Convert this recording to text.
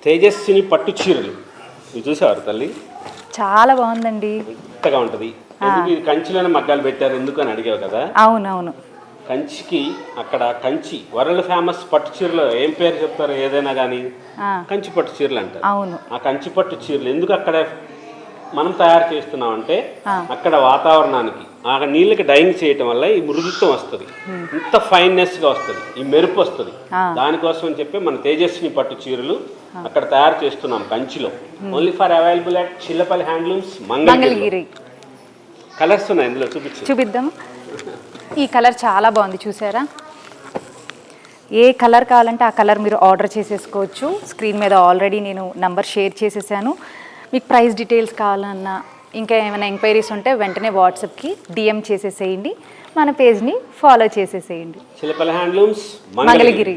తేజస్విని పట్టు చీరలు ఇవి చూసేవారు తల్లి, చాలా బాగుందండి. మెత్తగా ఉంటుంది. ఎందుకు ఇది కంచిలోనే మగ్గాలు పెట్టారు ఎందుకు అని అడిగావు కదా. అవునవును. కంచికి అక్కడ కంచి వరల్డ్ ఫేమస్ పట్టు చీరలు ఏం పేరు చెప్తారు ఏదైనా కానీ కంచి పట్టు చీరలు అంటారు. అవును. ఆ కంచి పట్టు చీరలు ఎందుకు అక్కడ మనం తయారు చేస్తున్నామంటే అక్కడ వాతావరణానికి ఆ నీళ్ళకి డైయింగ్ చేయటం వల్ల ఈ మృదుత్వం వస్తుంది, ఇంత ఫైన్నెస్గా వస్తుంది, ఈ మెరుపు వస్తుంది. దానికోసం అని చెప్పి మన తేజస్విని పట్టు చీరలు అక్కడ తయారు చేస్తున్నాం కంచిలో. Only for available at Chillapalli handlooms Mangalagiri. Colours ఉన్నాయి ఇందులో, చూపిద్దాం. ఈ కలర్ చాలా బాగుంది, చూసారా? ఏ కలర్ కావాలంటే ఆ కలర్ మీరు ఆర్డర్ చేసేసుకోవచ్చు. స్క్రీన్ మీద ఆల్రెడీ నేను నంబర్ షేర్ చేసేసాను. మీకు ప్రైస్ డీటెయిల్స్ కావాలన్నా ఇంకా ఏమైనా ఎంక్వైరీస్ ఉంటే వెంటనే వాట్సాప్కి డిఎం చేసేసేయండి, మన పేజ్ని ఫాలో చేసేసేయండి. చిల్లపల్లి హ్యాండ్లూమ్స్ మంగళగిరి.